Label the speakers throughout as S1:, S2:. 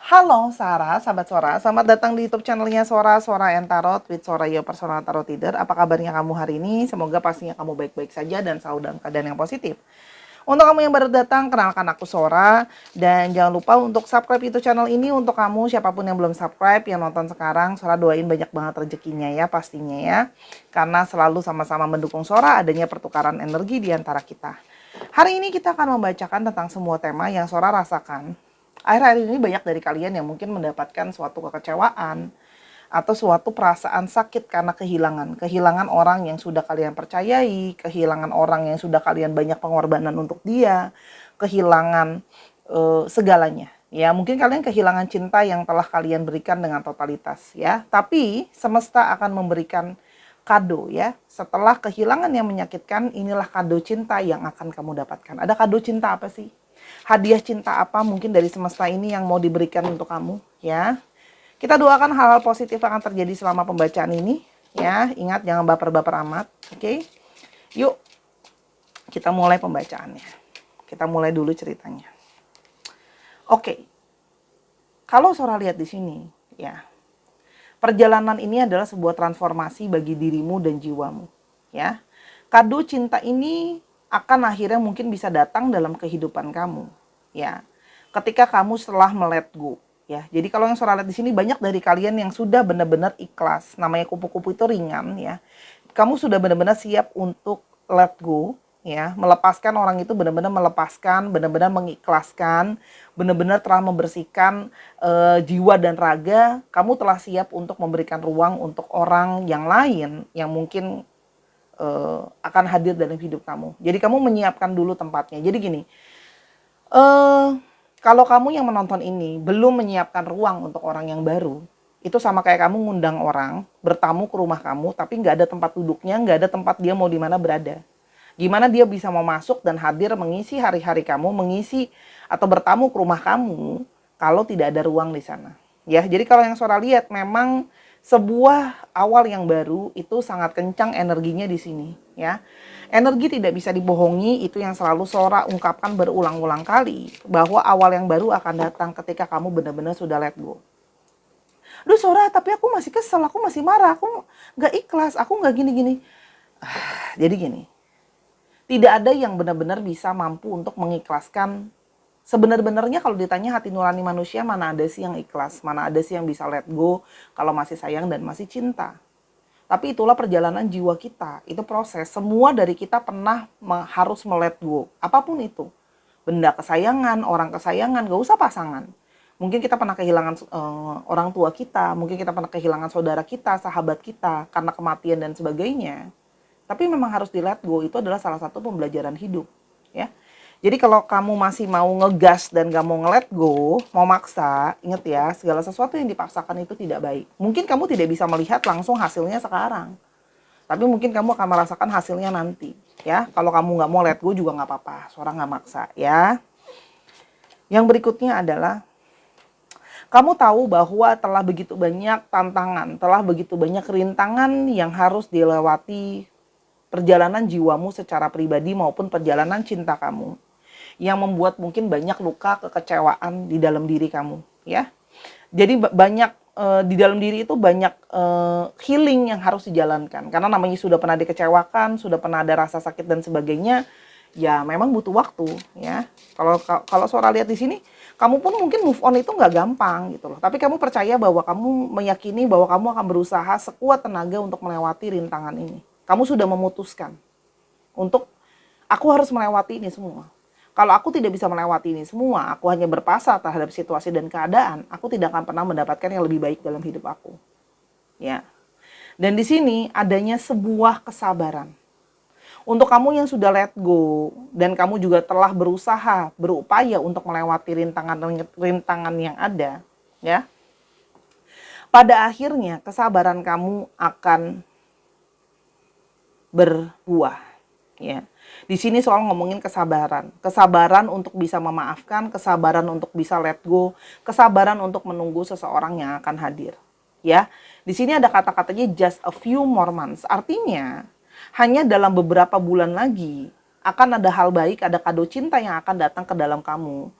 S1: Halo Sarah, sahabat Sora. Selamat datang di YouTube channelnya Sora, Sora and Tarot with Sora Your Personal Tarot Reader. Apa kabarnya kamu hari ini? Semoga pastinya kamu baik-baik saja dan selalu dalam keadaan yang positif. Untuk kamu yang baru datang, kenalkan aku Sora. Dan jangan lupa untuk subscribe YouTube channel ini untuk kamu, siapapun yang belum subscribe, yang nonton sekarang. Sora doain banyak banget rezekinya ya pastinya ya. Karena selalu sama-sama mendukung Sora adanya pertukaran energi di antara kita. Hari ini kita akan membacakan tentang semua tema yang Sora rasakan. Akhir-akhir ini banyak dari kalian yang mungkin mendapatkan suatu kekecewaan atau suatu perasaan sakit karena kehilangan orang yang sudah kalian percayai, kehilangan orang yang sudah kalian banyak pengorbanan untuk dia, kehilangan segalanya. Ya, mungkin kalian kehilangan cinta yang telah kalian berikan dengan totalitas ya. Tapi semesta akan memberikan kado ya. Setelah kehilangan yang menyakitkan, inilah kado cinta yang akan kamu dapatkan. Ada kado cinta apa sih? Hadiah cinta apa mungkin dari semesta ini yang mau diberikan untuk kamu ya. Kita doakan hal-hal positif akan terjadi selama pembacaan ini ya. Ingat jangan baper-baper amat, oke? Yuk kita mulai pembacaannya. Kita mulai dulu ceritanya. Oke. Kalau Sora lihat di sini ya. Perjalanan ini adalah sebuah transformasi bagi dirimu dan jiwamu ya. Kado cinta ini akan akhirnya mungkin bisa datang dalam kehidupan kamu ya, ketika kamu setelah let go ya. Jadi kalau yang Sora lihat di sini banyak dari kalian yang sudah benar-benar ikhlas, namanya kupu-kupu itu ringan ya. Kamu sudah benar-benar siap untuk let go ya, melepaskan orang itu, benar-benar melepaskan, benar-benar mengikhlaskan, benar-benar telah membersihkan jiwa dan raga. Kamu telah siap untuk memberikan ruang untuk orang yang lain yang mungkin akan hadir dalam hidup kamu. Jadi kamu menyiapkan dulu tempatnya. Jadi gini, kalau kamu yang menonton ini belum menyiapkan ruang untuk orang yang baru, itu sama kayak kamu ngundang orang bertamu ke rumah kamu, tapi nggak ada tempat duduknya, nggak ada tempat dia mau di mana berada. Gimana dia bisa mau masuk dan hadir mengisi hari-hari kamu, mengisi atau bertamu ke rumah kamu kalau tidak ada ruang di sana. Ya, jadi kalau yang Sora lihat memang sebuah awal yang baru itu sangat kencang energinya di sini ya. Energi tidak bisa dibohongi, itu yang selalu Sora ungkapkan berulang-ulang kali, bahwa awal yang baru akan datang ketika kamu benar-benar sudah let go. Duh Sora, tapi aku masih kesel, aku masih marah, aku nggak ikhlas, aku nggak gini-gini. Jadi gini, tidak ada yang benar-benar bisa mampu untuk mengikhlaskan. Sebenar-benarnya kalau ditanya hati nurani manusia, mana ada sih yang ikhlas, mana ada sih yang bisa let go kalau masih sayang dan masih cinta. Tapi itulah perjalanan jiwa kita, itu proses. Semua dari kita pernah harus melet go, apapun itu. Benda kesayangan, orang kesayangan, gak usah pasangan. Mungkin kita pernah kehilangan orang tua kita, mungkin kita pernah kehilangan saudara kita, sahabat kita, karena kematian dan sebagainya. Tapi memang harus di let go, itu adalah salah satu pembelajaran hidup. Ya. Jadi kalau kamu masih mau ngegas dan gak mau nge-let go, mau maksa, ingat ya, segala sesuatu yang dipaksakan itu tidak baik. Mungkin kamu tidak bisa melihat langsung hasilnya sekarang, tapi mungkin kamu akan merasakan hasilnya nanti. Ya, kalau kamu gak mau let go juga gak apa-apa, Sora gak maksa ya. Yang berikutnya adalah, kamu tahu bahwa telah begitu banyak tantangan, telah begitu banyak rintangan yang harus dilewati perjalanan jiwamu secara pribadi maupun perjalanan cinta kamu, yang membuat mungkin banyak luka kekecewaan di dalam diri kamu ya. Jadi banyak di dalam diri itu banyak healing yang harus dijalankan, karena namanya sudah pernah dikecewakan, sudah pernah ada rasa sakit dan sebagainya, ya memang butuh waktu ya. Kalau Sora lihat di sini, kamu pun mungkin move on itu nggak gampang gitu loh, tapi kamu percaya bahwa kamu meyakini bahwa kamu akan berusaha sekuat tenaga untuk melewati rintangan ini. Kamu sudah memutuskan untuk, aku harus melewati ini semua. Kalau aku tidak bisa melewati ini semua, aku hanya berpasrah terhadap situasi dan keadaan, aku tidak akan pernah mendapatkan yang lebih baik dalam hidup aku. Ya. Dan di sini adanya sebuah kesabaran. Untuk kamu yang sudah let go dan kamu juga telah berusaha, berupaya untuk melewati rintangan yang ada, ya. Pada akhirnya kesabaran kamu akan berbuah, ya. Di sini soal ngomongin kesabaran. Kesabaran untuk bisa memaafkan, kesabaran untuk bisa let go, kesabaran untuk menunggu seseorang yang akan hadir. Ya. Di sini ada kata-katanya just a few more months. Artinya hanya dalam beberapa bulan lagi akan ada hal baik, ada kado cinta yang akan datang ke dalam kamu.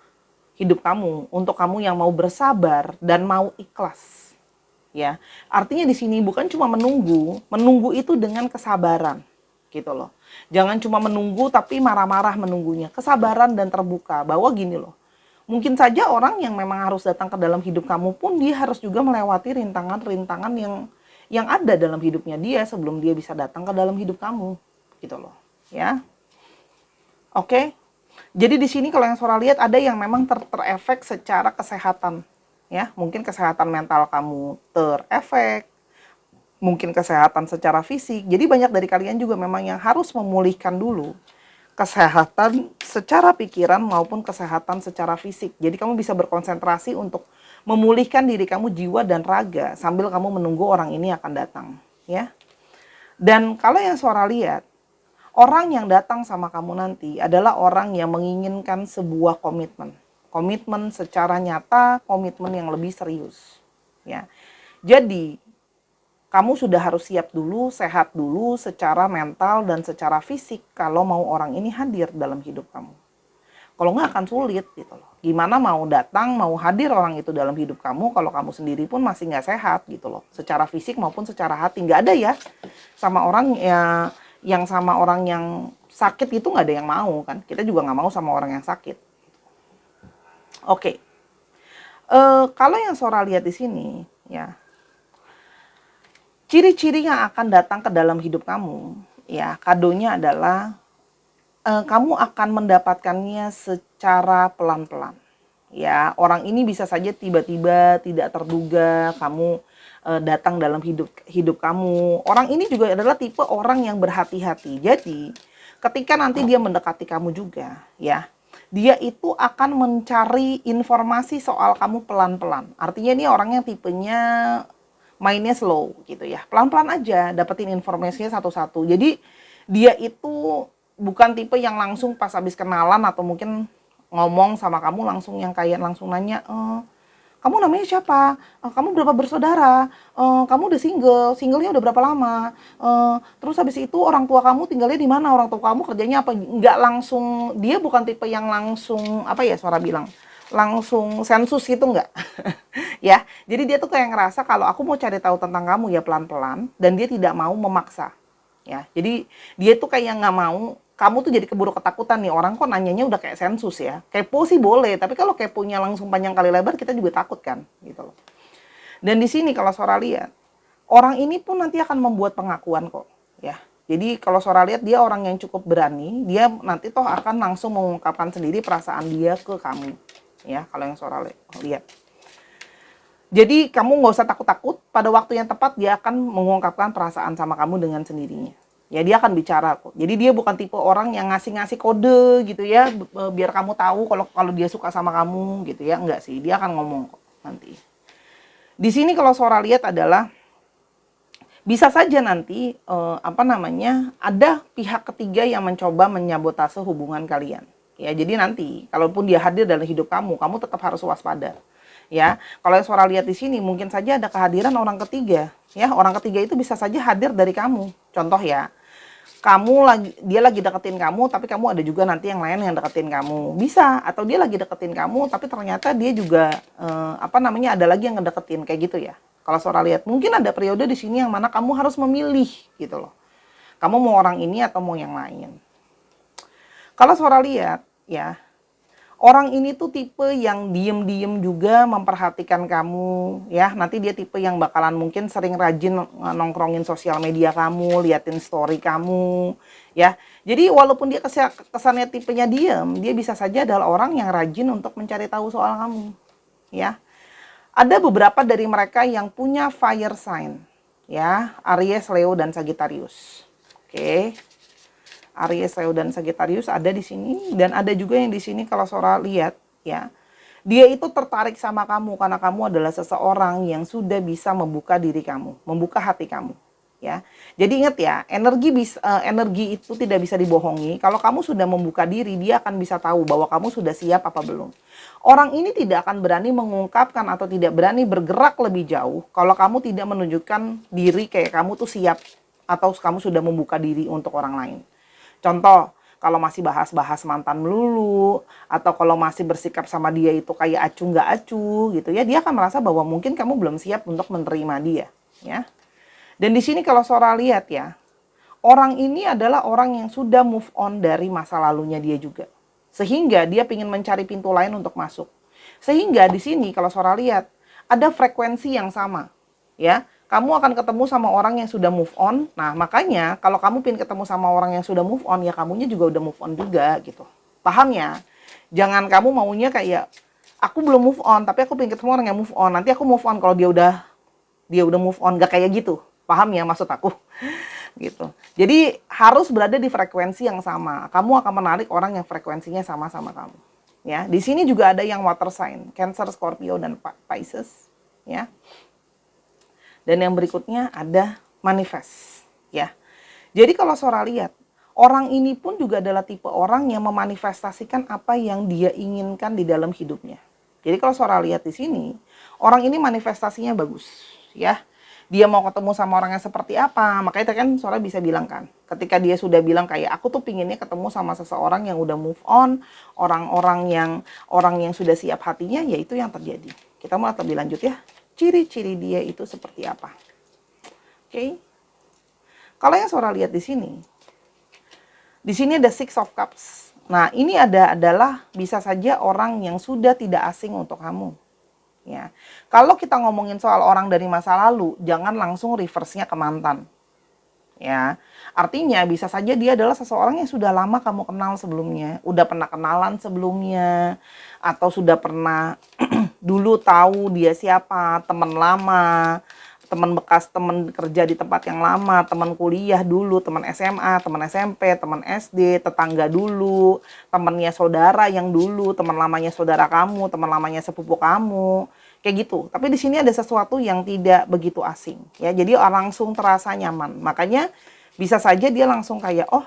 S1: hidup kamu, untuk kamu yang mau bersabar dan mau ikhlas. Ya, artinya di sini bukan cuma menunggu, menunggu itu dengan kesabaran, gitu loh. Jangan cuma menunggu tapi marah-marah menunggunya. Kesabaran dan terbuka bahwa gini loh. Mungkin saja orang yang memang harus datang ke dalam hidup kamu pun dia harus juga melewati rintangan-rintangan yang ada dalam hidupnya dia sebelum dia bisa datang ke dalam hidup kamu, gitu loh. Ya. Oke. Jadi di sini kalau yang Sora lihat ada yang memang terefek secara kesehatan, ya. Mungkin kesehatan mental kamu terefek, mungkin kesehatan secara fisik. Jadi banyak dari kalian juga memang yang harus memulihkan dulu kesehatan secara pikiran maupun kesehatan secara fisik. Jadi kamu bisa berkonsentrasi untuk memulihkan diri kamu jiwa dan raga sambil kamu menunggu orang ini akan datang, ya. Dan kalau yang Sora lihat, orang yang datang sama kamu nanti adalah orang yang menginginkan sebuah komitmen. Komitmen secara nyata, komitmen yang lebih serius. Ya. Jadi, kamu sudah harus siap dulu, sehat dulu secara mental dan secara fisik kalau mau orang ini hadir dalam hidup kamu. Kalau nggak akan sulit gitu loh. Gimana mau datang, mau hadir orang itu dalam hidup kamu kalau kamu sendiri pun masih nggak sehat gitu loh. Secara fisik maupun secara hati. Nggak ada ya sama orang yang sama orang yang sakit itu nggak ada yang mau kan. Kita juga nggak mau sama orang yang sakit. Oke. Kalau yang Sora lihat di sini ya, ciri-ciri yang akan datang ke dalam hidup kamu ya, kadonya adalah kamu akan mendapatkannya secara pelan-pelan. Ya, orang ini bisa saja tiba-tiba tidak terduga kamu datang dalam hidup kamu. Orang ini juga adalah tipe orang yang berhati-hati. Jadi, ketika nanti dia mendekati kamu juga, ya, dia itu akan mencari informasi soal kamu pelan-pelan. Artinya ini orangnya tipenya mainnya slow gitu ya. Pelan-pelan aja dapetin informasinya satu-satu. Jadi, dia itu bukan tipe yang langsung pas habis kenalan atau mungkin ngomong sama kamu langsung yang kayak langsung nanya, kamu namanya siapa? Kamu berapa bersaudara? Kamu udah singlenya udah berapa lama? Terus habis itu orang tua kamu tinggalnya di mana? Orang tua kamu kerjanya apa? Nggak langsung, dia bukan tipe yang langsung, apa ya Sora bilang, langsung sensus gitu nggak. Ya, jadi dia tuh kayak ngerasa kalau aku mau cari tahu tentang kamu ya pelan-pelan dan dia tidak mau memaksa. Ya, jadi dia tuh kayak nggak mau kamu tuh jadi keburu ketakutan nih, orang kok nanyanya udah kayak sensus ya. Kepo sih boleh, tapi kalau keponya langsung panjang kali lebar kita juga takut kan, gitu loh. Dan di sini kalau Sora lihat, orang ini pun nanti akan membuat pengakuan kok, ya. Jadi kalau Sora lihat dia orang yang cukup berani, dia nanti toh akan langsung mengungkapkan sendiri perasaan dia ke kamu, ya. Kalau yang Sora lihat. Jadi kamu nggak usah takut-takut, pada waktu yang tepat dia akan mengungkapkan perasaan sama kamu dengan sendirinya. Ya dia akan bicara kok. Jadi dia bukan tipe orang yang ngasih-ngasih kode gitu ya, biar kamu tahu kalau dia suka sama kamu gitu ya. Enggak sih, dia akan ngomong kok nanti. Di sini kalau Sora lihat adalah bisa saja nanti ada pihak ketiga yang mencoba menyabotase hubungan kalian. Ya, jadi nanti kalaupun dia hadir dalam hidup kamu tetap harus waspada. Ya, kalau Sora lihat di sini mungkin saja ada kehadiran orang ketiga. Ya, orang ketiga itu bisa saja hadir dari kamu. Contoh ya, dia lagi deketin kamu, tapi kamu ada juga nanti yang lain yang deketin kamu. Bisa, atau dia lagi deketin kamu, tapi ternyata dia juga ada lagi yang ngedeketin kayak gitu ya. Kalau Sora lihat, mungkin ada periode di sini yang mana kamu harus memilih gitu loh. Kamu mau orang ini atau mau yang lain. Kalau Sora lihat, ya. Orang ini tuh tipe yang diem-diem juga memperhatikan kamu, ya. Nanti dia tipe yang bakalan mungkin sering rajin nongkrongin sosial media kamu, liatin story kamu, ya. Jadi walaupun dia kesannya tipenya diem, dia bisa saja adalah orang yang rajin untuk mencari tahu soal kamu, ya. Ada beberapa dari mereka yang punya fire sign, ya, Aries, Leo, dan Sagittarius. Oke. Aries, Leo, dan Sagittarius ada di sini, dan ada juga yang di sini kalau Sora lihat ya, dia itu tertarik sama kamu karena kamu adalah seseorang yang sudah bisa membuka diri kamu, membuka hati kamu, ya. Jadi ingat ya, energi itu tidak bisa dibohongi. Kalau kamu sudah membuka diri, dia akan bisa tahu bahwa kamu sudah siap apa belum. Orang ini tidak akan berani mengungkapkan atau tidak berani bergerak lebih jauh kalau kamu tidak menunjukkan diri kayak kamu tuh siap atau kamu sudah membuka diri untuk orang lain. Contoh, kalau masih bahas-bahas mantan melulu, atau kalau masih bersikap sama dia itu kayak acuh nggak acuh gitu ya, dia akan merasa bahwa mungkin kamu belum siap untuk menerima dia, ya. Dan di sini kalau Sora lihat ya, orang ini adalah orang yang sudah move on dari masa lalunya dia juga. Sehingga dia ingin mencari pintu lain untuk masuk. Sehingga di sini kalau Sora lihat, ada frekuensi yang sama. Ya, kamu akan ketemu sama orang yang sudah move on. Nah, makanya kalau kamu ingin ketemu sama orang yang sudah move on, ya kamunya juga udah move on juga gitu. Paham ya? Jangan kamu maunya kayak, aku belum move on, tapi aku ingin ketemu orang yang move on. Nanti aku move on kalau dia udah move on, gak kayak gitu. Paham ya maksud aku? Gitu. Jadi harus berada di frekuensi yang sama. Kamu akan menarik orang yang frekuensinya sama-sama kamu. Ya, di sini juga ada yang water sign, Cancer, Scorpio, dan Pisces. Ya. Dan yang berikutnya ada manifest. Ya. Jadi kalau Sora lihat, orang ini pun juga adalah tipe orang yang memanifestasikan apa yang dia inginkan di dalam hidupnya. Jadi kalau Sora lihat di sini, orang ini manifestasinya bagus. Ya. Dia mau ketemu sama orang yang seperti apa, makanya kan Sora bisa bilang kan, ketika dia sudah bilang kayak aku tuh pinginnya ketemu sama seseorang yang udah move on, orang yang sudah siap hatinya, ya itu yang terjadi. Kita mau lebih lanjut ya, ciri-ciri dia itu seperti apa. Oke. Kalau yang Sora lihat di sini ada Six of Cups. Nah, ini adalah bisa saja orang yang sudah tidak asing untuk kamu. Ya. Kalau kita ngomongin soal orang dari masa lalu, jangan langsung reverse-nya ke mantan. Ya. Artinya bisa saja dia adalah seseorang yang sudah lama kamu kenal sebelumnya, udah pernah kenalan sebelumnya, atau sudah pernah dulu tahu dia siapa, teman lama, teman bekas, teman kerja di tempat yang lama, teman kuliah dulu, teman SMA, teman SMP, teman SD, tetangga dulu, temannya saudara yang dulu, teman lamanya saudara kamu, teman lamanya sepupu kamu, kayak gitu. Tapi di sini ada sesuatu yang tidak begitu asing, ya. Jadi langsung terasa nyaman. Makanya bisa saja dia langsung kayak, oh,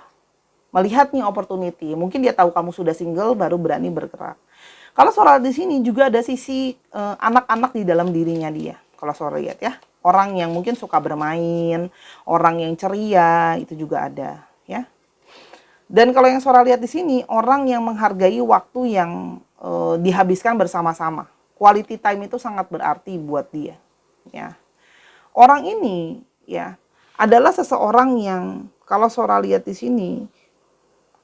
S1: melihat nih opportunity. Mungkin dia tahu kamu sudah single, baru berani bergerak. Kalau Sora di sini juga ada sisi anak-anak di dalam dirinya dia. Kalau Sora lihat ya, orang yang mungkin suka bermain, orang yang ceria, itu juga ada, ya. Dan kalau yang Sora lihat di sini, orang yang menghargai waktu yang dihabiskan bersama-sama. Quality time itu sangat berarti buat dia, ya. Orang ini, ya, adalah seseorang yang kalau Sora lihat di sini,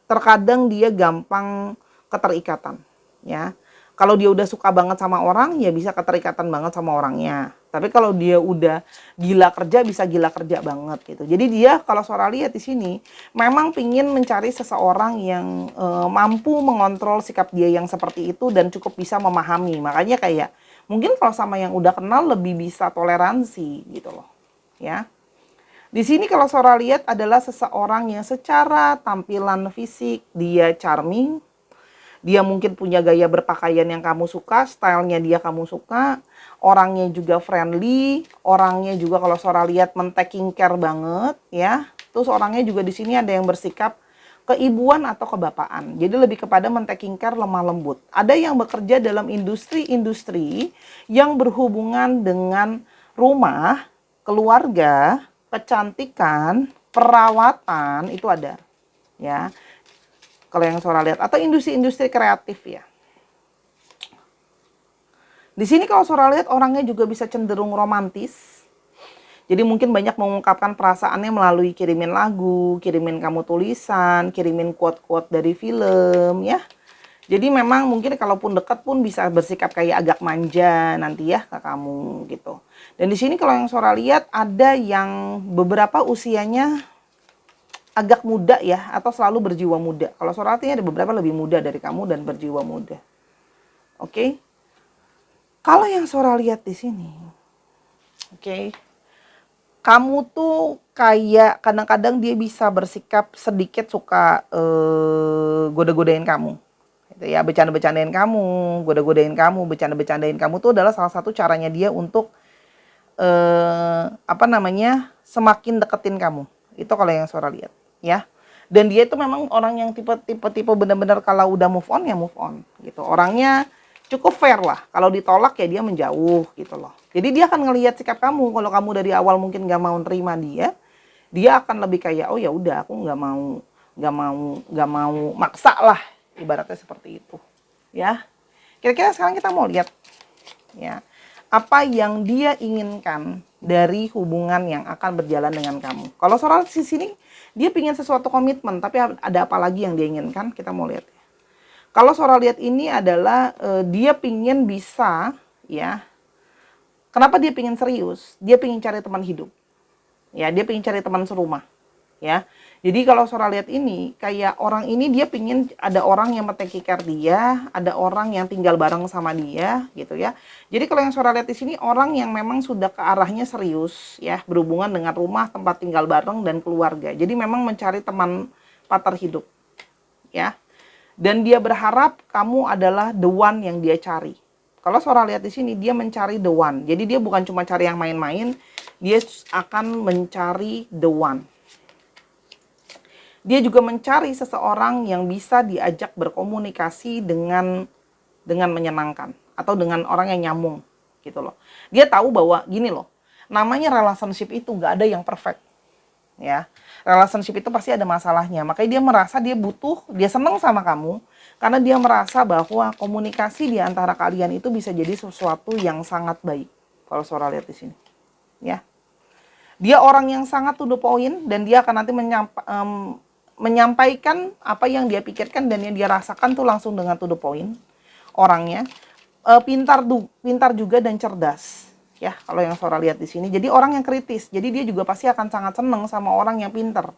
S1: terkadang dia gampang keterikatan, ya. Kalau dia udah suka banget sama orang, ya bisa keterikatan banget sama orangnya. Tapi kalau dia udah gila kerja, bisa gila kerja banget gitu. Jadi dia kalau Sora lihat di sini, memang pingin mencari seseorang yang mampu mengontrol sikap dia yang seperti itu dan cukup bisa memahami. Makanya kayak mungkin kalau sama yang udah kenal lebih bisa toleransi gitu loh, ya. Di sini kalau Sora lihat adalah seseorang yang secara tampilan fisik dia charming. Dia mungkin punya gaya berpakaian yang kamu suka, stylenya dia kamu suka, orangnya juga friendly, orangnya juga kalau Sora lihat men-taking care banget, ya. Terus orangnya juga di sini ada yang bersikap keibuan atau kebapaan. Jadi lebih kepada men-taking care, lemah lembut. Ada yang bekerja dalam industri-industri yang berhubungan dengan rumah, keluarga, kecantikan, perawatan, itu ada, ya. Kalau yang Sora lihat, atau industri-industri kreatif ya. Di sini kalau Sora lihat orangnya juga bisa cenderung romantis. Jadi mungkin banyak mengungkapkan perasaannya melalui kirimin lagu, kirimin kamu tulisan, kirimin quote-quote dari film ya. Jadi memang mungkin kalaupun dekat pun bisa bersikap kayak agak manja nanti ya ke kamu gitu. Dan di sini kalau yang Sora lihat ada yang beberapa usianya agak muda ya, atau selalu berjiwa muda. Kalau Sora artinya ada beberapa lebih muda dari kamu dan berjiwa muda. Oke. Kalau yang Sora lihat di sini, oke. Kamu tuh kayak kadang-kadang dia bisa bersikap sedikit suka goda-godain kamu. Gitu ya, bercanda-bercandain kamu, goda-godain kamu, bercanda-bercandain kamu tuh adalah salah satu caranya dia untuk semakin deketin kamu. Itu kalau yang Sora lihat. Ya, dan dia itu memang orang yang tipe benar-benar kalau udah move on ya move on gitu. Orangnya cukup fair lah. Kalau ditolak ya dia menjauh gitu loh. Jadi dia akan ngelihat sikap kamu. Kalau kamu dari awal mungkin nggak mau terima dia akan lebih kayak oh ya udah aku nggak mau nggak mau maksa lah, ibaratnya seperti itu, ya. Kira-kira sekarang kita mau lihat, ya, apa yang dia inginkan dari hubungan yang akan berjalan dengan kamu. Kalau soal di sini dia ingin sesuatu komitmen, tapi ada apa lagi yang dia inginkan? Kita mau lihat. Kalau Sora lihat ini adalah dia pingin bisa, ya. Kenapa dia pingin serius? Dia pingin cari teman hidup, ya. Dia pingin cari teman serumah, ya. Jadi kalau Sora lihat ini, kayak orang ini dia pingin ada orang yang take care dia, ada orang yang tinggal bareng sama dia, gitu ya. Jadi kalau yang Sora lihat di sini orang yang memang sudah ke arahnya serius, ya, berhubungan dengan rumah, tempat tinggal bareng dan keluarga. Jadi memang mencari teman partner hidup, ya. Dan dia berharap kamu adalah the one yang dia cari. Kalau Sora lihat di sini dia mencari the one. Jadi dia bukan cuma cari yang main-main, dia akan mencari the one. Dia juga mencari seseorang yang bisa diajak berkomunikasi dengan menyenangkan atau dengan orang yang nyambung, gitu loh. Dia tahu bahwa gini loh, namanya relationship itu nggak ada yang perfect, ya. Relationship itu pasti ada masalahnya. Makanya dia merasa dia butuh, dia senang sama kamu karena dia merasa bahwa komunikasi di antara kalian itu bisa jadi sesuatu yang sangat baik. Kalau Sora lihat di sini, ya. Dia orang yang sangat to the point dan dia akan nanti menyampaikan apa yang dia pikirkan dan yang dia rasakan tuh langsung dengan to the point. Orangnya pintar juga dan cerdas, ya. Kalau yang Sora lihat di sini, jadi orang yang kritis. Jadi dia juga pasti akan sangat senang sama orang yang pintar.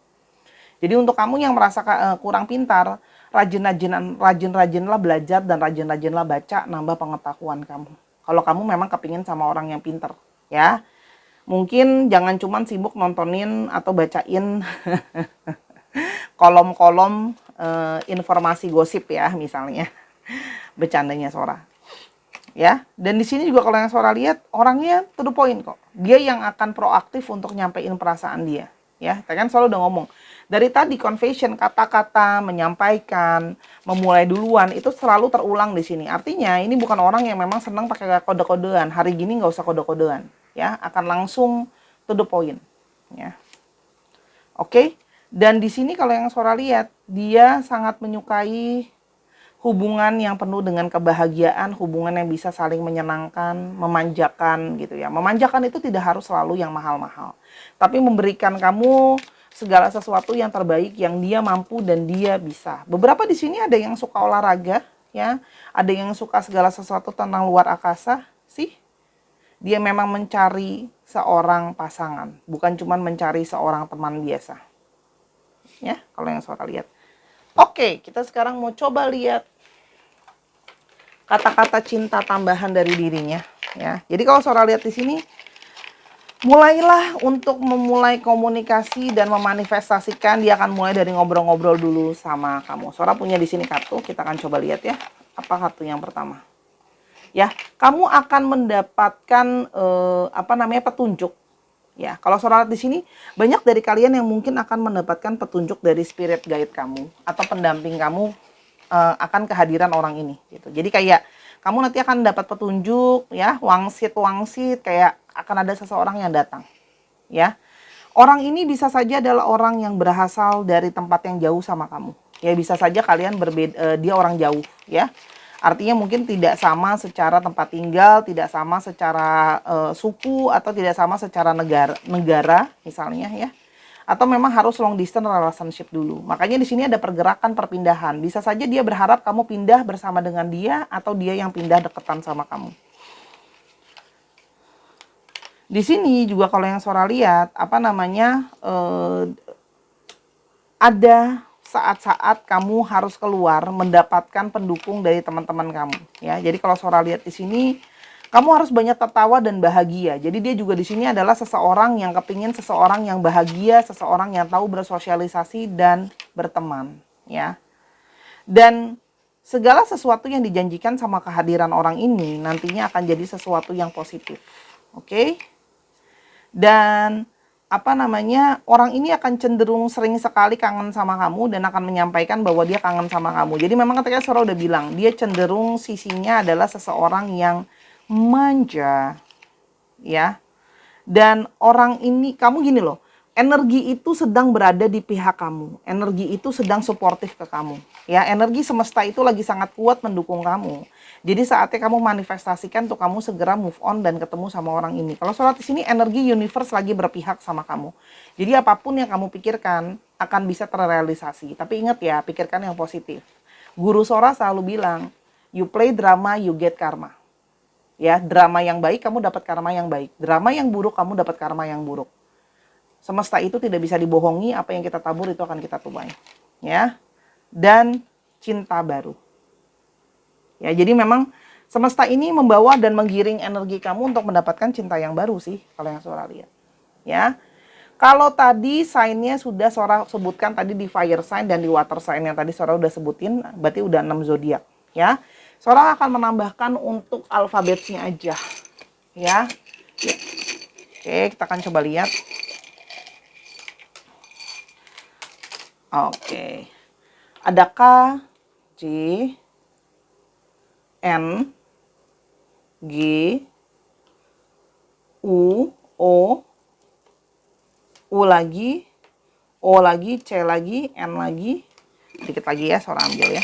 S1: Jadi untuk kamu yang merasa kurang pintar, rajin-rajinlah belajar dan rajin-rajinlah baca, nambah pengetahuan kamu. Kalau kamu memang kepingin sama orang yang pintar, ya. Mungkin jangan cuman sibuk nontonin atau bacain kolom-kolom informasi gosip, ya, misalnya. Bercandanya Sora, ya. Dan di sini juga kalau yang Sora lihat orangnya to the point kok. Dia yang akan proaktif untuk nyampein perasaan dia, ya. Kita kan selalu udah ngomong dari tadi, confession, kata-kata, menyampaikan, memulai duluan itu selalu terulang di sini. Artinya ini bukan orang yang memang senang pakai kode-kodean. Hari gini nggak usah kode-kodean, ya. Akan langsung to the point, ya. Oke. Dan di sini kalau yang Sora lihat, dia sangat menyukai hubungan yang penuh dengan kebahagiaan, hubungan yang bisa saling menyenangkan, memanjakan, gitu ya. Memanjakan itu tidak harus selalu yang mahal-mahal, tapi memberikan kamu segala sesuatu yang terbaik yang dia mampu dan dia bisa. Beberapa di sini ada yang suka olahraga, ya. Ada yang suka segala sesuatu tentang luar angkasa, sih. Dia memang mencari seorang pasangan, bukan cuma mencari seorang teman biasa. Ya, kalau yang Sora lihat. Oke, kita sekarang mau coba lihat kata-kata cinta tambahan dari dirinya, ya. Jadi kalau Sora lihat di sini, mulailah untuk memulai komunikasi dan memanifestasikan. Dia akan mulai dari ngobrol-ngobrol dulu sama kamu. Sora punya di sini kartu, kita akan coba lihat, ya. Apa kartu yang pertama? Ya, kamu akan mendapatkan petunjuk. Ya, kalau Sora lihat di sini, banyak dari kalian yang mungkin akan mendapatkan petunjuk dari spirit guide kamu atau pendamping kamu akan kehadiran orang ini, gitu. Jadi kayak kamu nanti akan dapat petunjuk, ya, wangsit kayak akan ada seseorang yang datang, ya. Orang ini bisa saja adalah orang yang berasal dari tempat yang jauh sama kamu. Ya, bisa saja kalian berbeda, dia orang jauh, ya. Artinya mungkin tidak sama secara tempat tinggal, tidak sama secara suku, atau tidak sama secara negara misalnya, ya. Atau memang harus long distance relationship dulu. Makanya di sini ada pergerakan perpindahan. Bisa saja dia berharap kamu pindah bersama dengan dia, atau dia yang pindah deketan sama kamu. Di sini juga kalau yang Sora lihat, ada saat-saat kamu harus keluar mendapatkan pendukung dari teman-teman kamu, ya. Jadi kalau Sora lihat di sini, kamu harus banyak tertawa dan bahagia. Jadi dia juga di sini adalah seseorang yang kepingin seseorang yang bahagia, seseorang yang tahu bersosialisasi dan berteman, ya. Dan segala sesuatu yang dijanjikan sama kehadiran orang ini nantinya akan jadi sesuatu yang positif, oke? Dan orang ini akan cenderung sering sekali kangen sama kamu dan akan menyampaikan bahwa dia kangen sama kamu. Jadi memang ketika Sora udah bilang, dia cenderung sisinya adalah seseorang yang manja, ya. Dan orang ini, kamu gini loh, energi itu sedang berada di pihak kamu. Energi itu sedang suportif ke kamu. Ya, energi semesta itu lagi sangat kuat mendukung kamu. Jadi saatnya kamu manifestasikan untuk kamu segera move on dan ketemu sama orang ini. Kalau sholat di sini energi universe lagi berpihak sama kamu. Jadi apapun yang kamu pikirkan akan bisa terrealisasi. Tapi ingat ya, pikirkan yang positif. Guru Sora selalu bilang, you play drama, you get karma. Ya, drama yang baik kamu dapat karma yang baik. Drama yang buruk kamu dapat karma yang buruk. Semesta itu tidak bisa dibohongi, apa yang kita tabur itu akan kita tuai. Ya. Dan cinta baru. Ya, jadi memang semesta ini membawa dan menggiring energi kamu untuk mendapatkan cinta yang baru sih, kalau yang Sora lihat. Ya. Kalau tadi sign-nya sudah Sora sebutkan tadi di fire sign dan di water sign yang tadi Sora udah sebutin, berarti udah 6 zodiak, ya. Sora akan menambahkan untuk alfabetnya aja. Ya. Ya. Oke, kita akan coba lihat. Oke. Ada K, J, N, G, U, O, U lagi, O lagi, C lagi, N lagi. Dikit lagi ya, Sora ambil ya.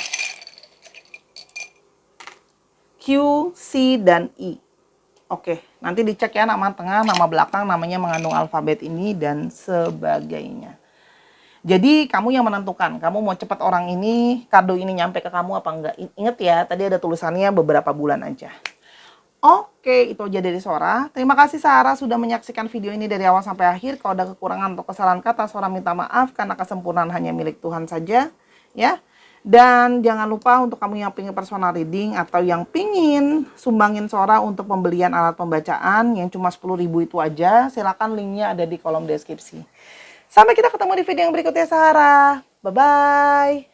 S1: Q, C, dan I. Oke, nanti dicek ya nama tengah, nama belakang, namanya mengandung alfabet ini, dan sebagainya. Jadi kamu yang menentukan, kamu mau cepat orang ini, kado ini nyampe ke kamu apa enggak. Ingat ya, tadi ada tulisannya beberapa bulan aja. Oke, itu aja dari Sora. Terima kasih Sarah sudah menyaksikan video ini dari awal sampai akhir. Kalau ada kekurangan atau kesalahan kata, Sora minta maaf karena kesempurnaan hanya milik Tuhan saja. Ya. Dan jangan lupa untuk kamu yang pingin personal reading atau yang pingin sumbangin Sora untuk pembelian alat pembacaan yang cuma 10.000 itu aja, silakan linknya ada di kolom deskripsi. Sampai kita ketemu di video yang berikutnya, Sarah. Bye-bye.